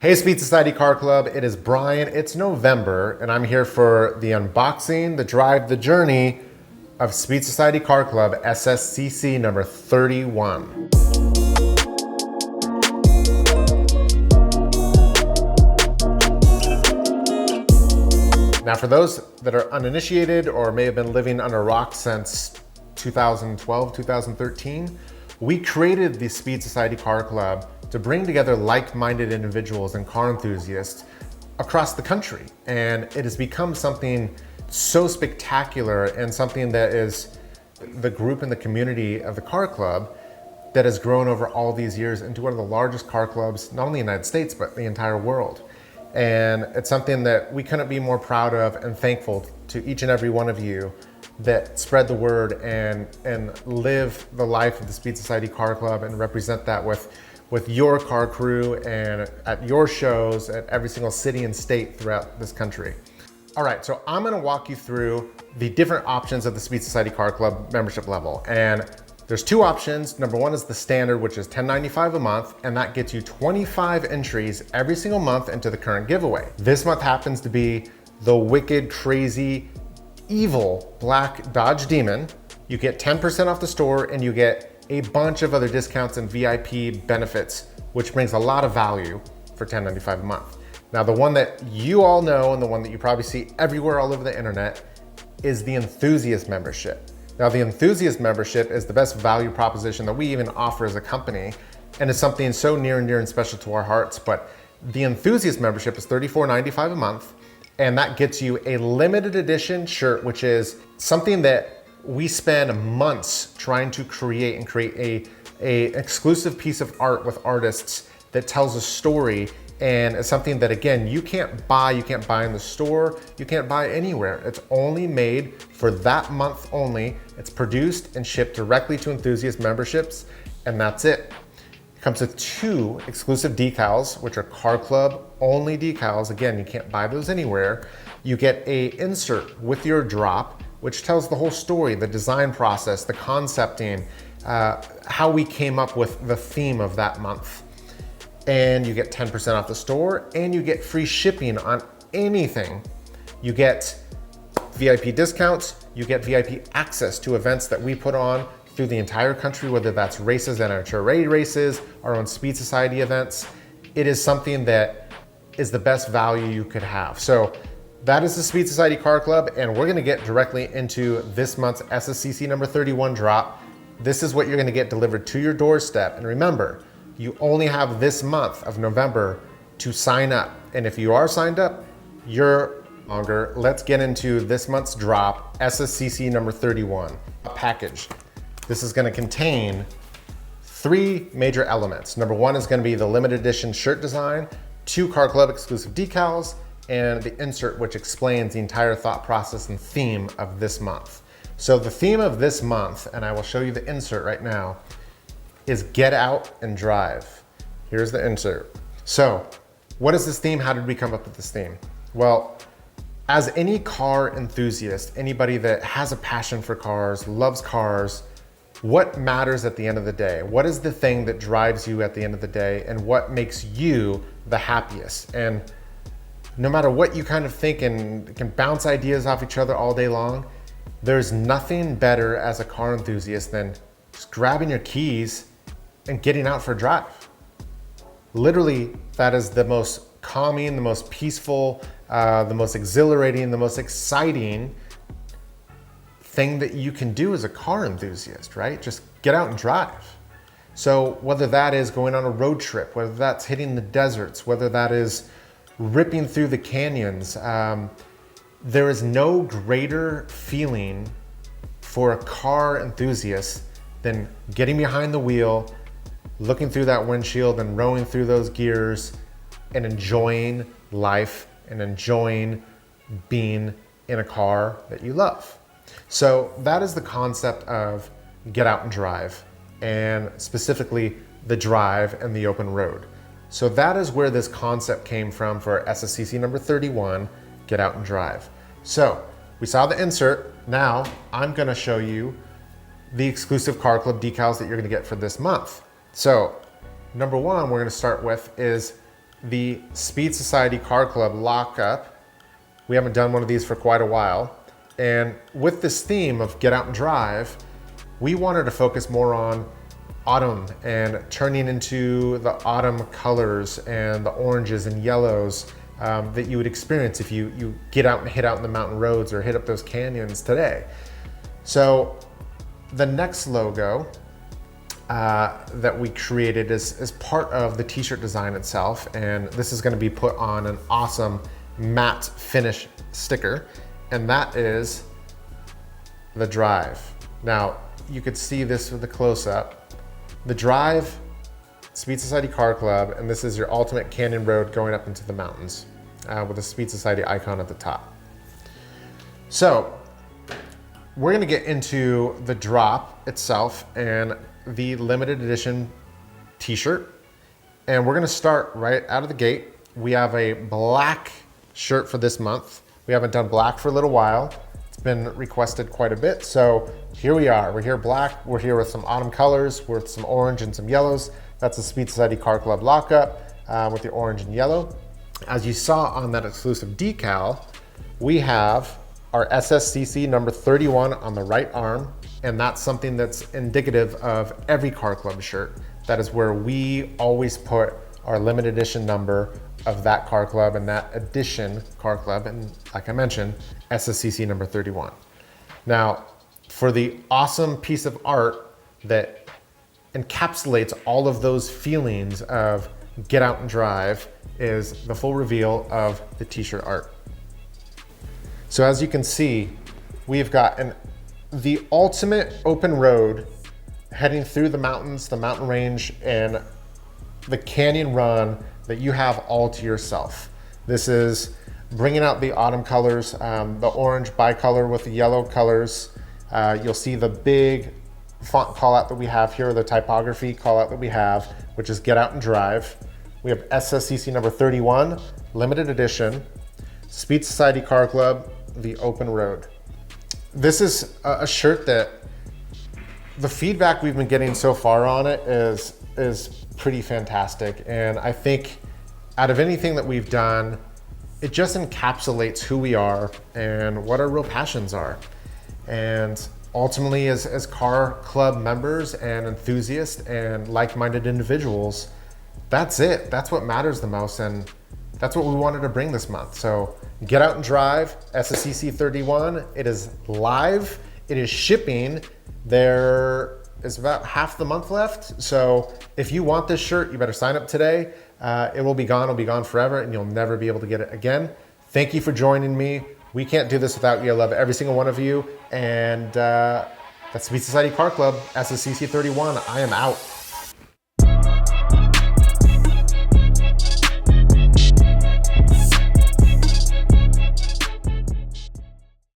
Hey Speed Society Car Club, it is Brian. It's November and I'm here for the unboxing, the drive, the journey of Speed Society Car Club SSCC number 31. Now for those that are uninitiated or may have been living under a rock since 2012, 2013, we created the Speed Society Car Club to bring together like-minded individuals and car enthusiasts across the country. And it has become something so spectacular and something that is the group and the community of the car club that has grown over all these years into one of the largest car clubs, not only in the United States, but the entire world. And it's something that we couldn't be more proud of and thankful to each and every one of you that spread the word and live the life of the Speed Society Car Club and represent that with your car crew and at your shows at every single city and state throughout this country. All right, so I'm gonna walk you through the different options of the Speed Society Car Club membership level. And there's two options. Number one is the standard, which is $10.95 a month, and that gets you 25 entries every single month into the current giveaway. This month happens to be the wicked, crazy, evil black Dodge Demon. You get 10% off the store and you get a bunch of other discounts and VIP benefits, which brings a lot of value for $10.95 a month. Now, the one that you all know and the one that you probably see everywhere all over the internet is the Enthusiast membership. Now, the Enthusiast membership is the best value proposition that we even offer as a company, and it's something so near and dear and special to our hearts. But the Enthusiast membership is $34.95 a month, and that gets you a limited edition shirt, which is something that we spend months trying to create and create a exclusive piece of art with artists that tells a story, and it's something that, again, you can't buy in the store, you can't buy anywhere. It's only made for that month only. It's produced and shipped directly to Enthusiast memberships, and that's it. It comes with two exclusive decals, which are car club only decals. Again, you can't buy those anywhere. You get a insert with your drop, which tells the whole story, the design process, the concepting, how we came up with the theme of that month. And you get 10% off the store, and you get free shipping on anything. You get VIP discounts, you get VIP access to events that we put on through the entire country, whether that's races and NHRA races, our own Speed Society events. It is something that is the best value you could have. So that is the Speed Society Car Club, and we're gonna get directly into this month's SSCC number 31 drop. This is what you're gonna get delivered to your doorstep. And remember, you only have this month of November to sign up. And if you are signed up, you're longer. Let's get into this month's drop, SSCC number 31, a package. This is gonna contain three major elements. Number one is gonna be the limited edition shirt design, two Car Club exclusive decals, and the insert, which explains the entire thought process and theme of this month. So the theme of this month, and I will show you the insert right now, is get out and drive. Here's the insert. So what is this theme? How did we come up with this theme? Well, as any car enthusiast, anybody that has a passion for cars, loves cars, what matters at the end of the day? What is the thing that drives you at the end of the day, and what makes you the happiest? And no matter what you kind of think and can bounce ideas off each other all day long, there's nothing better as a car enthusiast than just grabbing your keys and getting out for a drive. Literally, that is the most calming, the most peaceful, the most exhilarating, the most exciting thing that you can do as a car enthusiast, right? Just get out and drive. So whether that is going on a road trip, whether that's hitting the deserts, whether that is ripping through the canyons, there is no greater feeling for a car enthusiast than getting behind the wheel, looking through that windshield and rowing through those gears and enjoying life and enjoying being in a car that you love. So that is the concept of get out and drive, and specifically the drive and the open road. So that is where this concept came from for SSCC number 31, get out and drive. So we saw the insert. Now I'm gonna show you the exclusive Car Club decals that you're gonna get for this month. So number one we're gonna start with is the Speed Society Car Club lockup. We haven't done one of these for quite a while. And with this theme of get out and drive, we wanted to focus more on autumn and turning into the autumn colors and the oranges and yellows that you would experience if you get out and hit out in the mountain roads or hit up those canyons today. So the next logo that we created is part of the t-shirt design itself, and this is going to be put on an awesome matte finish sticker, and that is the drive. Now you could see this with the close-up. The drive, Speed Society Car Club, and this is your ultimate canyon road going up into the mountains with a Speed Society icon at the top. So we're going to get into the drop itself and the limited edition t-shirt, and we're going to start right out of the gate. We have a black shirt for this month. We haven't done black for a little while. It's been requested quite a bit, so here we are. We're here black. We're here with some autumn colors, with some orange and some yellows. That's the Speed Society Car Club lockup with the orange and yellow. As you saw on that exclusive decal, we have our SSCC number 31 on the right arm, and that's something that's indicative of every car club shirt. That is where we always put our limited edition number of that car club and that edition car club, and like I mentioned, SSCC number 31. Now, for the awesome piece of art that encapsulates all of those feelings of get out and drive is the full reveal of the t-shirt art. So as you can see, we've got the ultimate open road heading through the mountains, the mountain range, and the canyon run that you have all to yourself. This is bringing out the autumn colors, the orange bicolor with the yellow colors. You'll see the big font call out that we have here, the typography call out that we have, which is get out and drive. We have SSCC number 31, limited edition, Speed Society Car Club, the open road. This is a shirt that the feedback we've been getting so far on it is pretty fantastic. And I think out of anything that we've done, it just encapsulates who we are and what our real passions are. And ultimately, as car club members and enthusiasts and like-minded individuals, that's it. That's what matters the most. And that's what we wanted to bring this month. So get out and drive, SSCC 31. It is live. It is shipping. There is about half the month left. So if you want this shirt, you better sign up today. It will be gone. It'll be gone forever, and you'll never be able to get it again. Thank you for joining me. We can't do this without you. I love every single one of you. And that's Speed Society Car Club, SSCC 31. I am out.